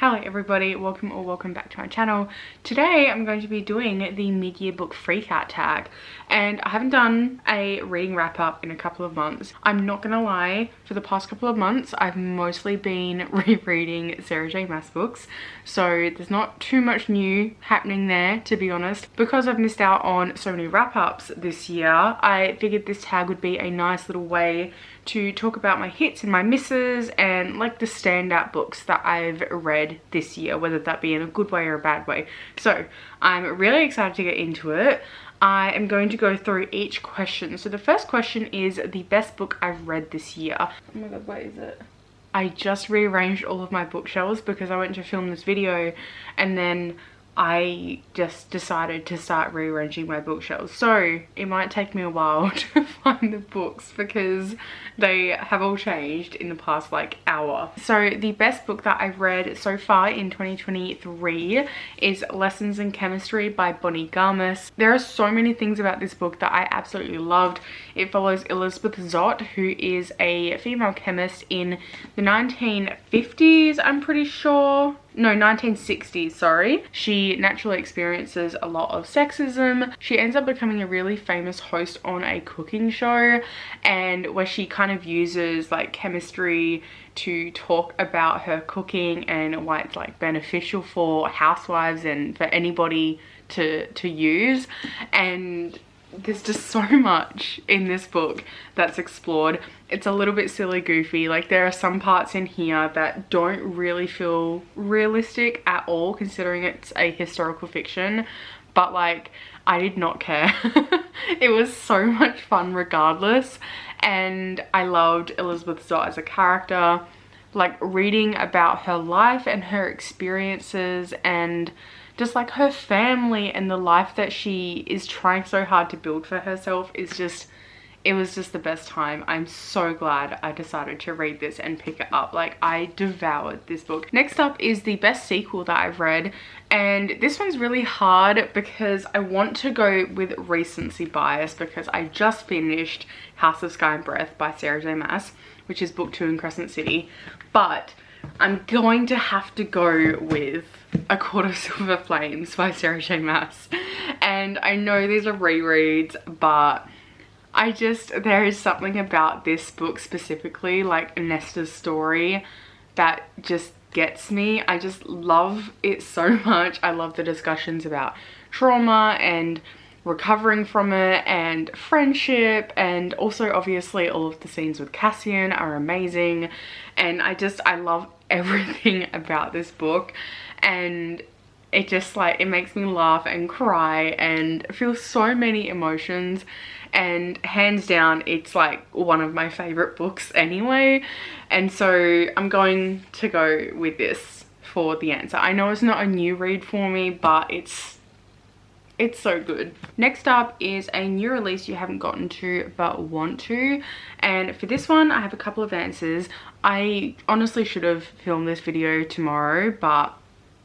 Hello everybody, welcome back to my channel. Today I'm going to be doing the mid-year book freakout tag, and I haven't done a reading wrap up in a couple of months. I'm not gonna lie, for the past couple of months I've mostly been rereading Sarah J Maas books, so there's not too much new happening there, to be honest. Because I've missed out on so many wrap ups this year, I figured this tag would be a nice little way to talk about my hits and my misses and like the standout books that I've read this year, whether that be in a good way or a bad way. So I'm really excited to get into it. I am going to go through each question. So the first question is the best book I've read this year. Oh my god, what is it? I just rearranged all of my bookshelves because I went to film this video and then I just decided to start rearranging my bookshelves. So it might take me a while to find the books because they have all changed in the past like hour. So the best book that I've read so far in 2023 is Lessons in Chemistry by Bonnie Garmus. There are so many things about this book that I absolutely loved. It follows Elizabeth Zott, who is a female chemist in the 1950s, I'm pretty sure. No, 1960s, sorry. She naturally experiences a lot of sexism. She ends up becoming a really famous host on a cooking show, and where she kind of uses like chemistry to talk about her cooking and why it's like beneficial for housewives and for anybody to use. And there's just so much in this book that's explored. It's a little bit silly goofy, like there are some parts in here that don't really feel realistic at all considering it's a historical fiction, but like I did not care. It was so much fun regardless, and I loved Elizabeth Zott as a character. Like reading about her life and her experiences and just like her family and the life that she is trying so hard to build for herself is just, it was just the best time. I'm so glad I decided to read this and pick it up. Like I devoured this book. Next up is the best sequel that I've read, and this one's really hard because I want to go with recency bias because I just finished House of Sky and Breath by Sarah J Maas, which is book 2 in Crescent City, but I'm going to have to go with A Court of Silver Flames by Sarah J Maas. And I know these are rereads, but there is something about this book specifically, like Nesta's story, that just gets me. I just love it so much. I love the discussions about trauma and recovering from it and friendship, and also obviously all of the scenes with Cassian are amazing, and I love everything about this book, and it just like, it makes me laugh and cry and feel so many emotions, and hands down it's like one of my favorite books anyway, and so I'm going to go with this for the answer. I know it's not a new read for me, but it's so good. Next up is a new release you haven't gotten to but want to, and for this one I have a couple of answers. I honestly should have filmed this video tomorrow, but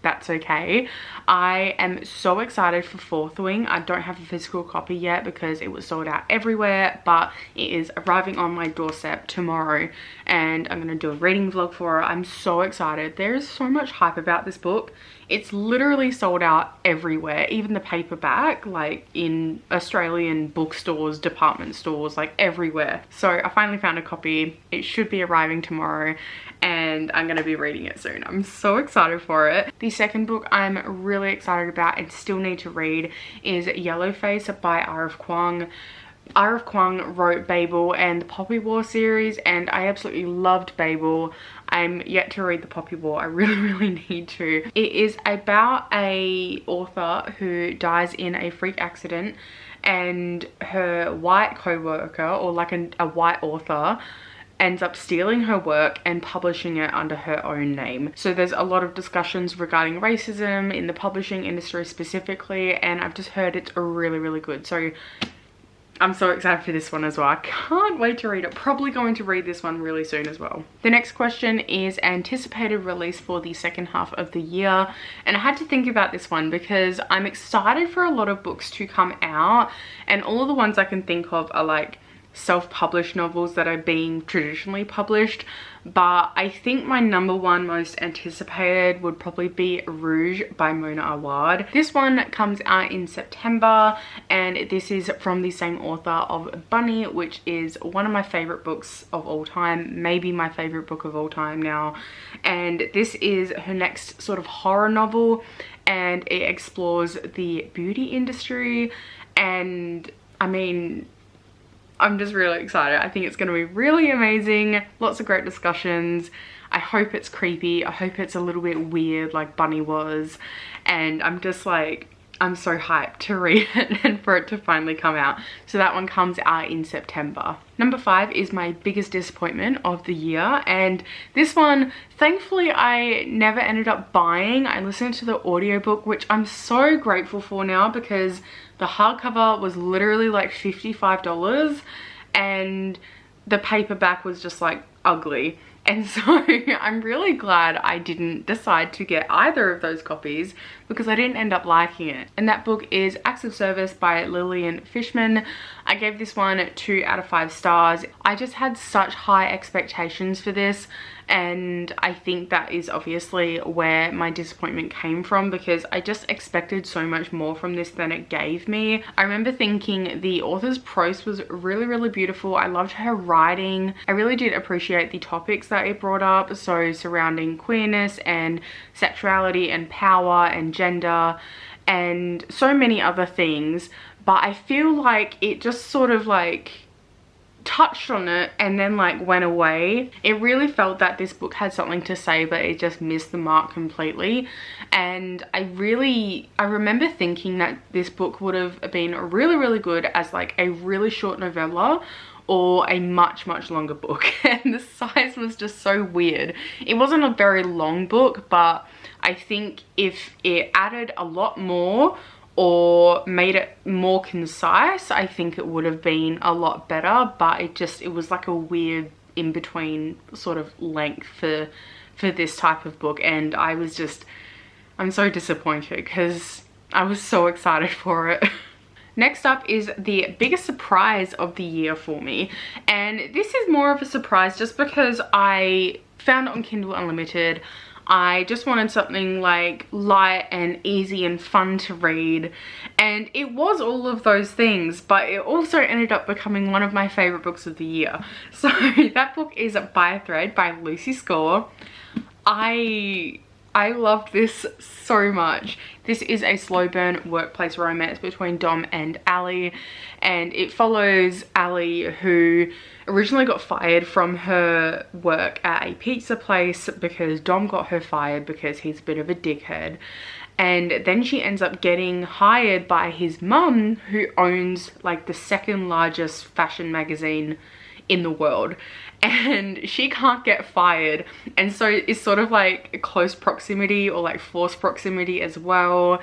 that's okay. I am so excited for Fourth Wing. I don't have a physical copy yet because it was sold out everywhere, but it is arriving on my doorstep tomorrow and I'm gonna do a reading vlog for it. I'm so excited. There is so much hype about this book. It's literally sold out everywhere, even the paperback, like in Australian bookstores, department stores, like everywhere. So I finally found a copy. It should be arriving tomorrow and I'm gonna be reading it soon. I'm so excited for it. The second book I'm really excited about and still need to read is Yellowface by R.F. Kuang. R.F. Kuang wrote Babel and the Poppy War series, and I absolutely loved Babel. I'm yet to read the Poppy War. I really need to. It is about a author who dies in a freak accident, and her white co-worker, or like a white author, ends up stealing her work and publishing it under her own name. So there's a lot of discussions regarding racism in the publishing industry specifically, and I've just heard it's really good. So I'm so excited for this one as well. I can't wait to read it. Probably going to read this one really soon as well. The next question is anticipated release for the second half of the year, and I had to think about this one because I'm excited for a lot of books to come out, and all of the ones I can think of are like self-published novels that are being traditionally published, but I think my number one most anticipated would probably be Rouge by Mona Awad. This one comes out in September, and this is from the same author of Bunny, which is one of my favorite books of all time, maybe my favorite book of all time now. And this is her next sort of horror novel, and it explores the beauty industry, and I mean, I'm just really excited. I think it's going to be really amazing. Lots of great discussions. I hope it's creepy. I hope it's a little bit weird like Bunny was. And I'm just like, I'm so hyped to read it and for it to finally come out. So that one comes out in September. Number 5 is my biggest disappointment of the year, and this one, thankfully, I never ended up buying. I listened to the audiobook, which I'm so grateful for now, because the hardcover was literally like $55 and the paperback was just like ugly. And so I'm really glad I didn't decide to get either of those copies, because I didn't end up liking it. And that book is Acts of Service by Lillian Fishman. I gave this one 2 out of 5 stars. I just had such high expectations for this, and I think that is obviously where my disappointment came from, because I just expected so much more from this than it gave me. I remember thinking the author's prose was really, really beautiful. I loved her writing. I really did appreciate the topics that it brought up, so surrounding queerness and sexuality and power and gender and so many other things, but I feel like it just sort of like touched on it and then like went away. It really felt that this book had something to say, but it just missed the mark completely. And I remember thinking that this book would have been really, really good as like a really short novella or a much, much longer book. And the size was just so weird. It wasn't a very long book, but I think if it added a lot more or made it more concise, I think it would have been a lot better. But it was like a weird in-between sort of length for this type of book, and I'm so disappointed because I was so excited for it. Next up is the biggest surprise of the year for me, and this is more of a surprise just because I found it on Kindle Unlimited. I just wanted something like light and easy and fun to read, and it was all of those things, but it also ended up becoming one of my favorite books of the year. So that book is By a Thread by Lucy Score. I loved this so much. This is a slow burn workplace romance between Dom and Ali, and it follows Ali, who originally got fired from her work at a pizza place because Dom got her fired because he's a bit of a dickhead. And then she ends up getting hired by his mum, who owns like the second largest fashion magazine in the world, and she can't get fired, and so it's sort of like close proximity or like forced proximity as well.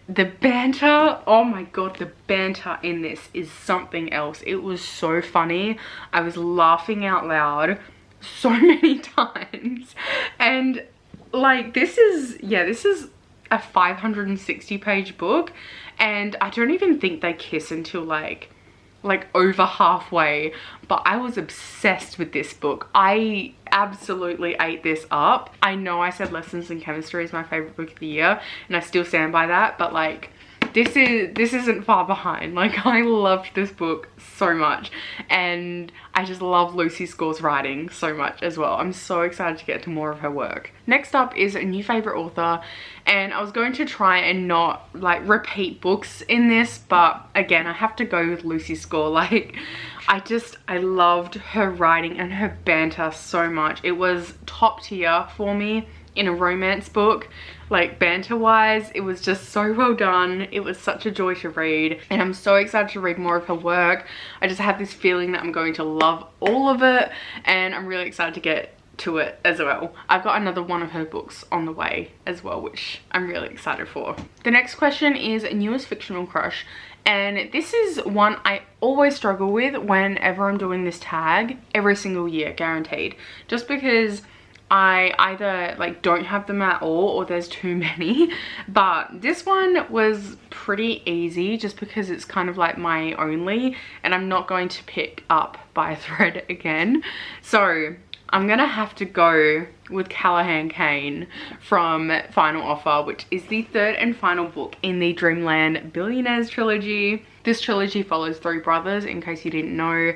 The banter, oh my god, the banter in this is something else. It was so funny. I was laughing out loud so many times, and like this is a 560 page book, and I don't even think they kiss until like over halfway, but I was obsessed with this book. I absolutely ate this up. I know I said Lessons in Chemistry is my favorite book of the year, and I still stand by that, but like this isn't far behind. Like, I loved this book so much, and I just love Lucy Score's writing so much as well. I'm so excited to get to more of her work. Next up is a new favorite author, and I was going to try and not like repeat books in this, but again, I have to go with Lucy Score. Like, I loved her writing and her banter so much. It was top tier for me in a romance book. Like, banter wise, it was just so well done. It was such a joy to read, and I'm so excited to read more of her work. I just have this feeling that I'm going to love all of it, and I'm really excited to get to it as well. I've got another one of her books on the way as well, which I'm really excited for. The next question is newest fictional crush, and this is one I always struggle with whenever I'm doing this tag, every single year, guaranteed, just because I either like don't have them at all or there's too many. But this one was pretty easy just because it's kind of like my only, and I'm not going to pick up By a Thread again. So I'm gonna have to go with Callahan Kane from Final Offer, which is the third and final book in the Dreamland Billionaires trilogy. This trilogy follows three brothers, in case you didn't know,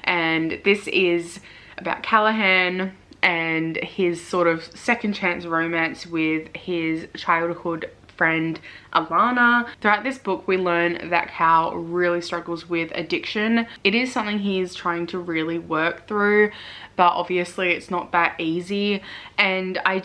and this is about Callahan and his sort of second chance romance with his childhood friend Alana. Throughout this book we learn that Cal really struggles with addiction. It is something he is trying to really work through, but obviously it's not that easy, and I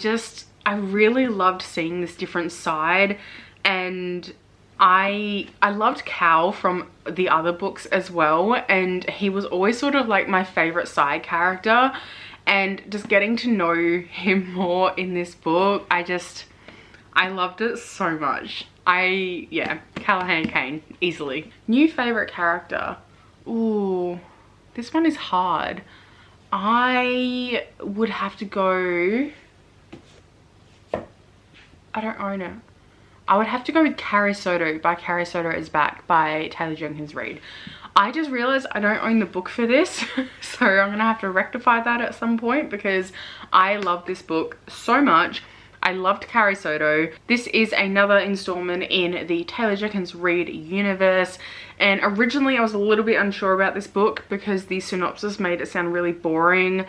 really loved seeing this different side. And I loved Cal from the other books as well, and he was always sort of like my favorite side character, and just getting to know him more in this book, I loved it so much. Yeah, Callahan Kane, easily. New favorite character. Ooh, this one is hard. I would have to go, I don't own it. I would have to go with Carrie Soto by Carrie Soto Is Back by Taylor Jenkins Reid. I just realized I don't own the book for this, so I'm gonna have to rectify that at some point because I love this book so much. I loved Carrie Soto. This is another installment in the Taylor Jenkins Reid universe, and originally I was a little bit unsure about this book because the synopsis made it sound really boring,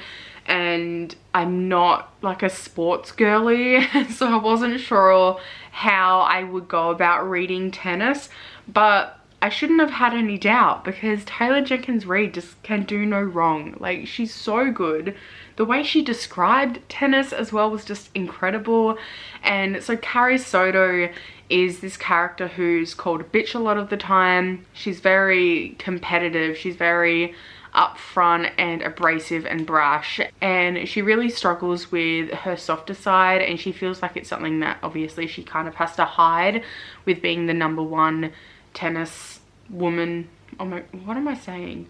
and I'm not like a sports girly, so I wasn't sure how I would go about reading tennis, but I shouldn't have had any doubt because Taylor Jenkins Reid just can do no wrong. Like, she's so good. The way she described tennis as well was just incredible. And so Carrie Soto is this character who's called a bitch a lot of the time. She's very competitive. She's very upfront and abrasive and brash, and she really struggles with her softer side, and she feels like it's something that obviously she kind of has to hide with being the #1 tennis woman. Oh my, what am I saying?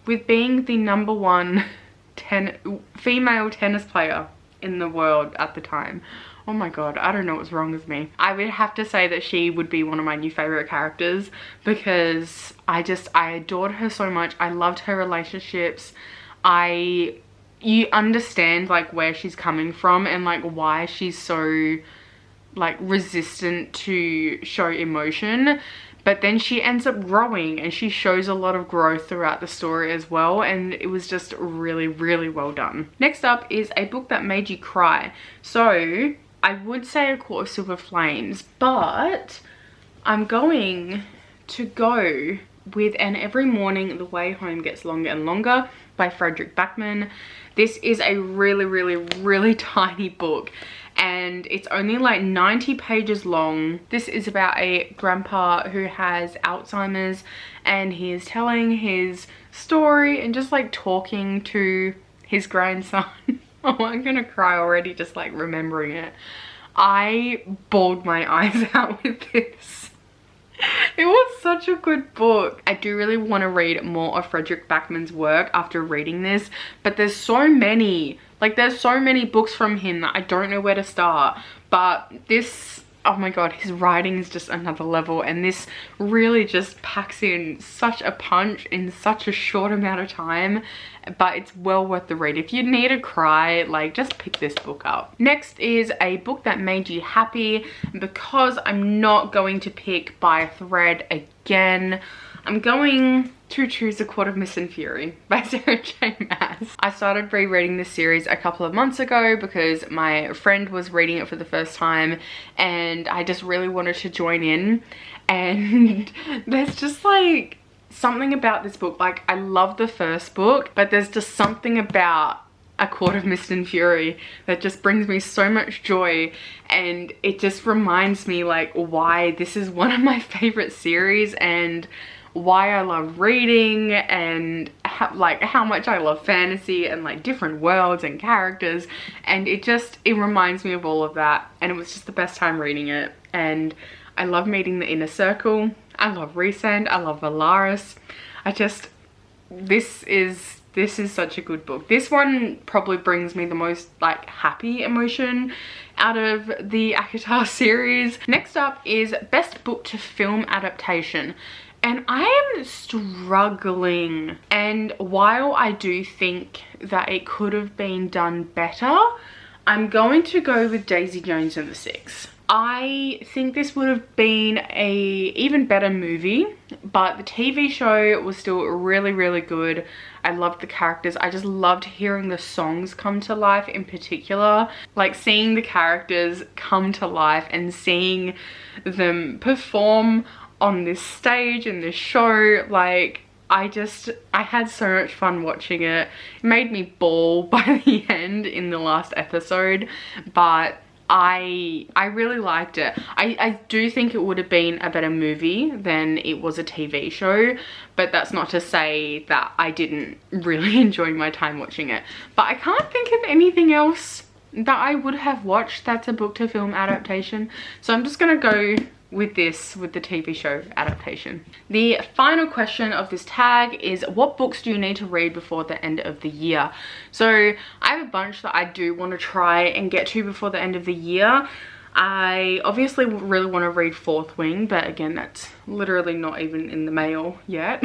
With being the #1 female tennis player in the world at the time. Oh my god, I don't know what's wrong with me. I would have to say that she would be one of my new favorite characters because I adored her so much. I loved her relationships. You understand like where she's coming from and like why she's so like resistant to show emotion, but then she ends up growing and she shows a lot of growth throughout the story as well, and it was just really, really well done. Next up is a book that made you cry. So I would say A Court of Silver Flames, but I'm going to go with And Every Morning the Way Home Gets Longer and Longer by Frederick Bachmann. This is a really, really, really tiny book, and it's only like 90 pages long. This is about a grandpa who has Alzheimer's, and he is telling his story and just like talking to his grandson. Oh, I'm gonna cry already just like remembering it. I bawled my eyes out with this. It was such a good book. I do really want to read more of Frederick Bachmann's work after reading this, but there's so many. Like, there's so many books from him that I don't know where to start. But this, oh my god, his writing is just another level, and this really just packs in such a punch in such a short amount of time, but it's well worth the read. If you need a cry, like, just pick this book up. Next is a book that made you happy. Because I'm not going to pick By a Thread again, I'm going to choose A Court of Mist and Fury by Sarah J Maas. I started rereading this series a couple of months ago because my friend was reading it for the first time, and I just really wanted to join in. And there's just like something about this book. Like, I love the first book, but there's just something about A Court of Mist and Fury that just brings me so much joy, and it just reminds me like why this is one of my favorite series and why I love reading, and how much I love fantasy and like different worlds and characters, and it reminds me of all of that, and it was just the best time reading it. And I love meeting the inner circle. I love Rhysand. I love Valaris. This is This is such a good book. This one probably brings me the most like happy emotion out of the ACOTAR series. Next up is best book to film adaptation. And I am struggling. And while I do think that it could have been done better, I'm going to go with Daisy Jones and the Six. I think this would have been a even better movie, but the TV show was still really, really good. I loved the characters. I just loved hearing the songs come to life in particular. Like seeing the characters come to life and seeing them perform on this stage in this show. Like I had so much fun watching it. It made me bawl by the end in the last episode, but I really liked it. I do think it would have been a better movie than it was a TV show, but that's not to say that I didn't really enjoy my time watching it. But I can't think of anything else that I would have watched that's a book to film adaptation, so I'm just gonna go with this, with the TV show adaptation. The final question of this tag is, what books do you need to read before the end of the year? So I have a bunch that I do want to try and get to before the end of the year. I obviously really want to read Fourth Wing, but again, that's literally not even in the mail yet.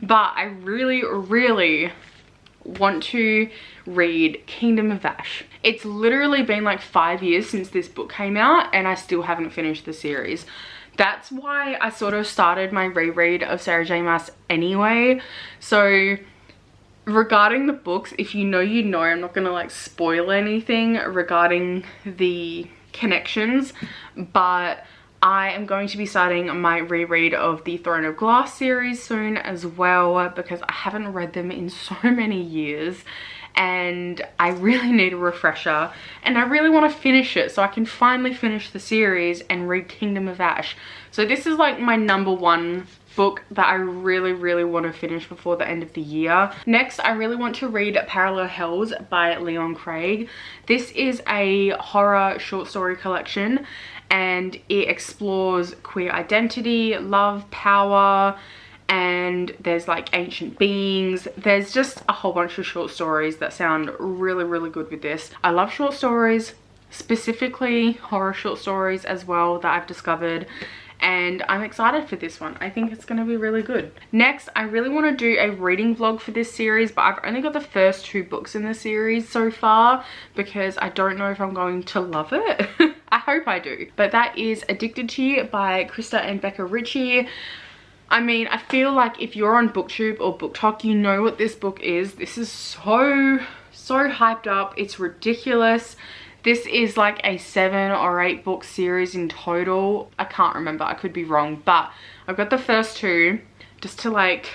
But I really, really want to read Kingdom of Ash. It's literally been like 5 years since this book came out and I still haven't finished the series. That's why I sort of started my reread of Sarah J Maas anyway. So regarding the books, if you know, you know, I'm not gonna like spoil anything regarding the connections, but I am going to be starting my reread of the Throne of Glass series soon as well, because I haven't read them in so many years and I really need a refresher, and I really want to finish it so I can finally finish the series and read Kingdom of Ash. So this is like my #1 book that I really, really want to finish before the end of the year. Next, I really want to read Parallel Hells by Leon Craig. This is a horror short story collection and it explores queer identity, love, power, and there's like ancient beings. There's just a whole bunch of short stories that sound really, really good with this. I love short stories, specifically horror short stories as well, that I've discovered, and I'm excited for this one. I think it's going to be really good. Next, I really want to do a reading vlog for this series, but I've only got the first 2 books in the series so far because I don't know if I'm going to love it. I hope I do. But that is Addicted to You by Krista and Becca Ritchie. I mean, I feel like if you're on BookTube or BookTok, you know what this book is. This is so hyped up. It's ridiculous. This is like a 7 or 8 book series in total. I can't remember, I could be wrong, but I've got the first 2 just to like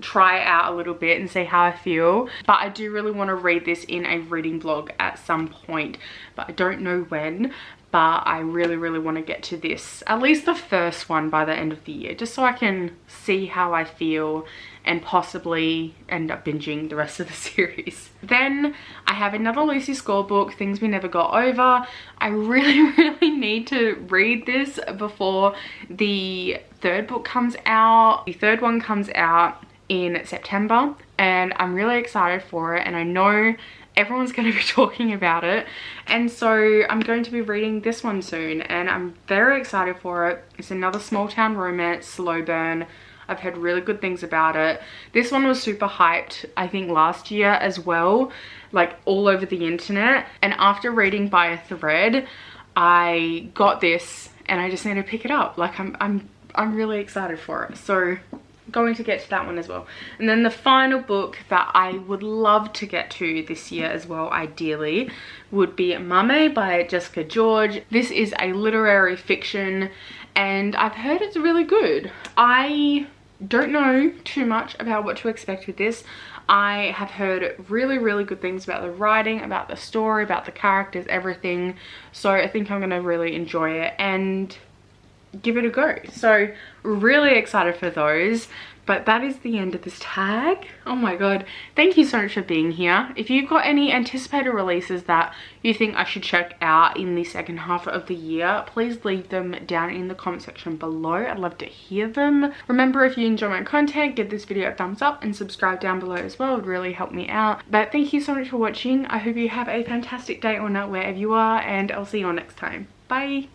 try it out a little bit and see how I feel. But I do really want to read this in a reading vlog at some point, but I don't know when. But I really, really want to get to this, at least the first one, by the end of the year, just so I can see how I feel and possibly end up binging the rest of the series. Then I have another Lucy Score book, Things We Never Got Over. I really, really need to read this before the 3rd book comes out. The 3rd one comes out in September and I'm really excited for it, and I know everyone's going to be talking about it, and so I'm going to be reading this one soon and I'm very excited for it. It's another small town romance, slow burn. I've heard really good things about it. This one was super hyped, I think last year as well, like all over the internet, and after reading By a Thread, I got this and I just need to pick it up. Like I'm really excited for it, so going to get to that one as well. And then the final book that I would love to get to this year as well, ideally, would be Mame by Jessica George. This is a literary fiction and I've heard it's really good. I don't know too much about what to expect with this. I have heard really, really good things about the writing, about the story, about the characters, everything. So I think I'm gonna really enjoy it, and give it a go. So really excited for those. But that is the end of this tag. Oh my god, thank you so much for being here. If you've got any anticipated releases that you think I should check out in the second half of the year, please leave them down in the comment section below. I'd love to hear them. Remember, if you enjoy my content, give this video a thumbs up and subscribe down below as well. It would really help me out. But thank you so much for watching. I hope you have a fantastic day or night wherever you are, and I'll see you all next time. Bye.